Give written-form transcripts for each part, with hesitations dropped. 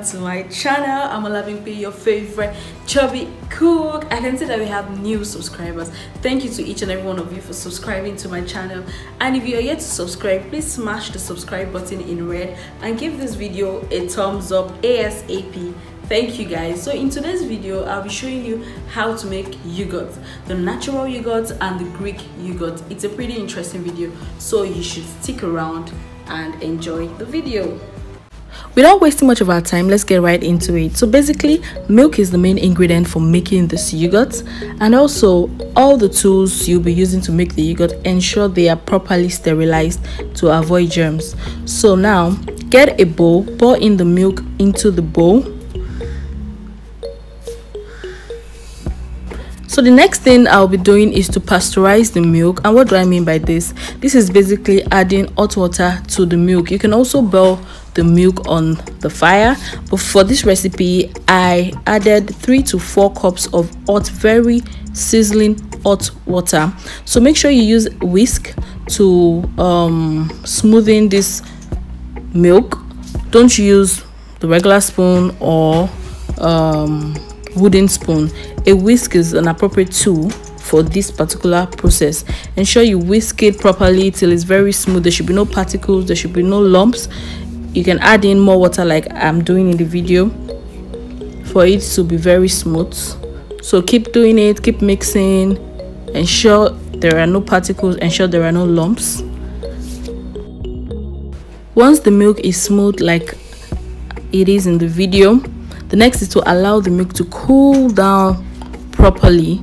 back to my channel. I'm Olabimpe, your favorite chubby cook. I can see that we have new subscribers. Thank you to each and every one of you for subscribing to my channel, and if you are yet to subscribe, please smash the subscribe button in red and give this video a thumbs up ASAP. Thank you guys. So in today's video, I'll be showing you how to make yogurt, the natural yogurt and the Greek yogurt. It's a pretty interesting video, so you should stick around and enjoy the video. Without wasting much of our time, let's get right into it. So basically, milk is the main ingredient for making this yogurt, and also all the tools you'll be using to make the yogurt, ensure they are properly sterilized to avoid germs. So now get a bowl, pour in the milk into the bowl. So the next thing I'll be doing is to pasteurize the milk. And what do I mean by this? This is basically adding hot water to the milk. You can also boil the milk on the fire, but for this recipe I added 3 to 4 cups of hot, very sizzling hot water. So make sure you use whisk to smoothen this milk. Don't use the regular spoon or wooden spoon. A whisk is an appropriate tool for this particular process. Ensure you whisk it properly till it's very smooth. There should be no particles, there should be no lumps. You can add in more water like I'm doing in the video for it to be very smooth. So keep doing it, keep mixing, ensure there are no particles, ensure there are no lumps. Once the milk is smooth like it is in the video, the next is to allow the milk to cool down properly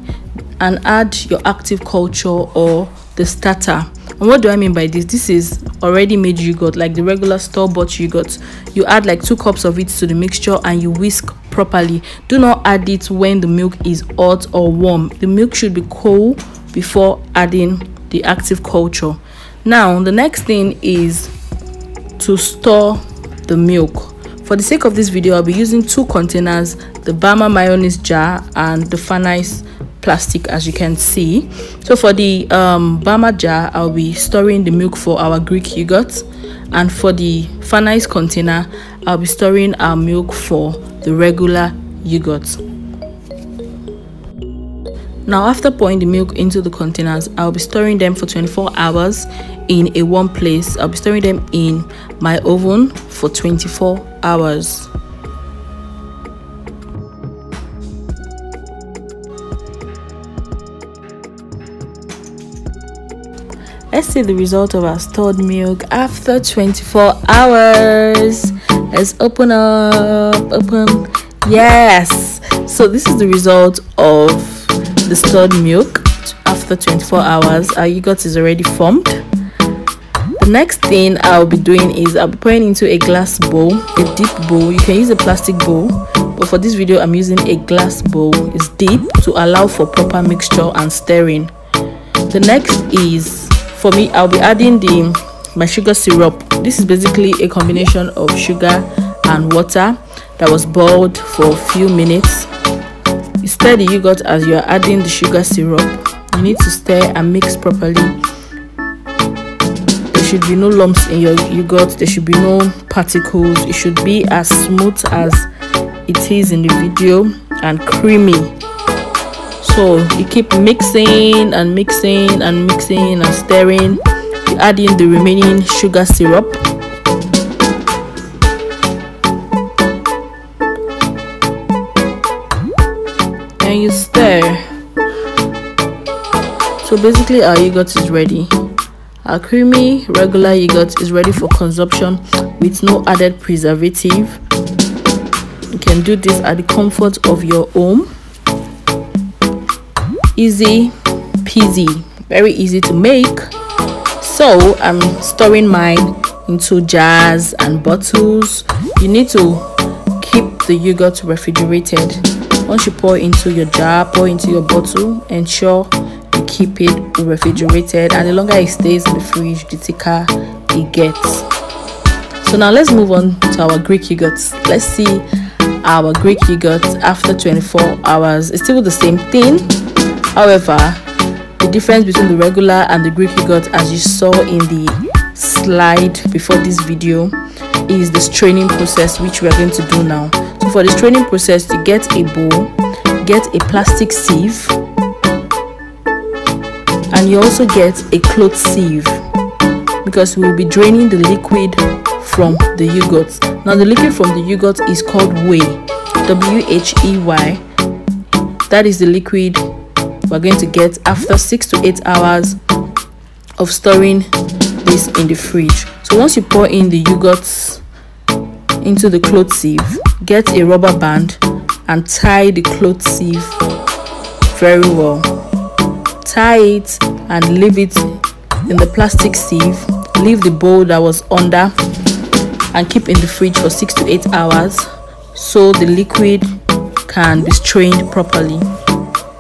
and add your active culture or the starter. And what do I mean by this? This is already made yogurt, like the regular store-bought yogurt. You add like 2 cups of it to the mixture and you whisk properly. Do not add it when the milk is hot or warm. The milk should be cold before adding the active culture. Now the next thing is to store the milk. For the sake of this video, I'll be using 2 containers, the Bama mayonnaise jar and the Fanice plastic, as you can see. So for the Bama jar, I'll be storing the milk for our Greek yogurt, and for the Fanice container, I'll be storing our milk for the regular yogurt. Now after pouring the milk into the containers, I'll be storing them for 24 hours in a warm place. I'll be storing them in my oven for 24 hours. Let's see the result of our stored milk after 24 hours. Let's open up. Yes, so this is the result of the stored milk after 24 hours. Our yogurt is already formed. The next thing I'll be doing is I'll be pouring into a glass bowl, a deep bowl. You can use a plastic bowl, but for this video I'm using a glass bowl. It's deep to allow for proper mixture and stirring. The next is, for me, I'll be adding my sugar syrup. This is basically a combination of sugar and water that was boiled for a few minutes. You stir the yogurt as you are adding the sugar syrup. You need to stir and mix properly. There should be no lumps in your yogurt. There should be no particles. It should be as smooth as it is in the video and creamy. So you keep mixing and mixing and mixing and stirring. You add in the remaining sugar syrup. And you stir. So basically our yogurt is ready. Our creamy regular yogurt is ready for consumption with no added preservative. You can do this at the comfort of your home. Easy peasy, very easy to make. So I'm storing mine into jars and bottles. You need to keep the yogurt refrigerated. Once you pour into your jar, pour into your bottle, ensure you keep it refrigerated, and the longer it stays in the fridge, the thicker it gets. So now let's move on to our Greek yogurt. Let's see our Greek yogurt after 24 hours. It's still the same thing. However, the difference between the regular and the Greek yogurt, as you saw in the slide before this video is the straining process, which we are going to do now. So for the straining process, you get a bowl, get a plastic sieve, and you also get a cloth sieve, because we will be draining the liquid from the yogurt. Now the liquid from the yogurt is called whey, W-H-E-Y. That is the liquid we're going to get after 6 to 8 hours of storing this in the fridge. So once you pour in the yogurt into the cloth sieve, get a rubber band and tie the cloth sieve very well. Tie it and leave it in the plastic sieve. Leave the bowl that was under and keep in the fridge for 6 to 8 hours so the liquid can be strained properly.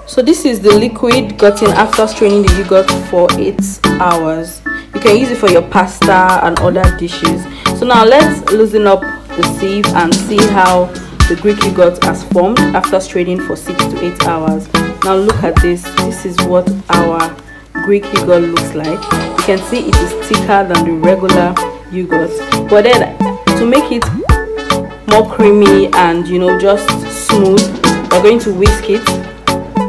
So this is the liquid gotten after straining the yogurt for 8 hours. You can use it for your pasta and other dishes. So now let's loosen up the sieve and see how the Greek yogurt has formed after straining for 6 to 8 hours. Now look at this. This is what our Greek yogurt looks like. You can see it is thicker than the regular yogurt, but then to make it more creamy and just smooth, we're going to whisk it.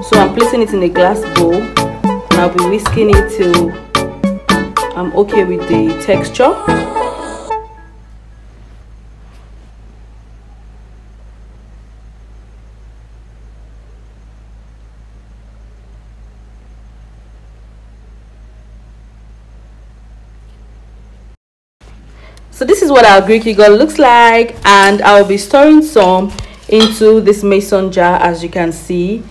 So I'm placing it in a glass bowl and I'll be whisking it till I'm okay with the texture. So this is what our Greek yogurt looks like, and I'll be storing some into this mason jar. As you can see,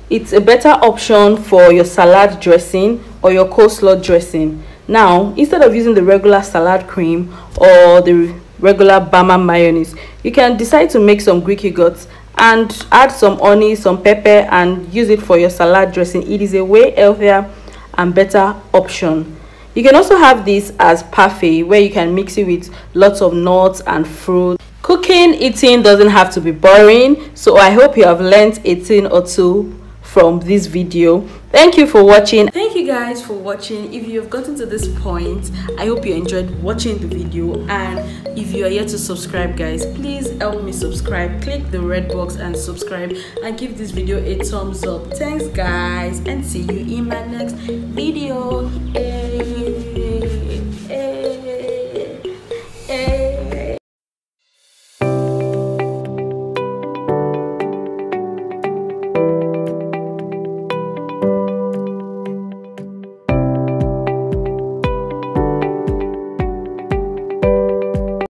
it's a better option for your salad dressing or your coleslaw dressing. Now, instead of using the regular salad cream or the regular Bama mayonnaise, you can decide to make some Greek yogurt and add some honey, some pepper, and use it for your salad dressing. It is a way healthier and better option. You can also have this as parfait, where you can mix it with lots of nuts and fruit. Cooking, eating doesn't have to be boring, so I hope you have learned a thing or two from this video. Thank you for watching. Thank you guys for watching. If you have gotten to this point, I hope you enjoyed watching the video, and if you are yet to subscribe, guys, please help me subscribe. Click the red box and subscribe, and give this video a thumbs up. Thanks guys, and see you in my next video.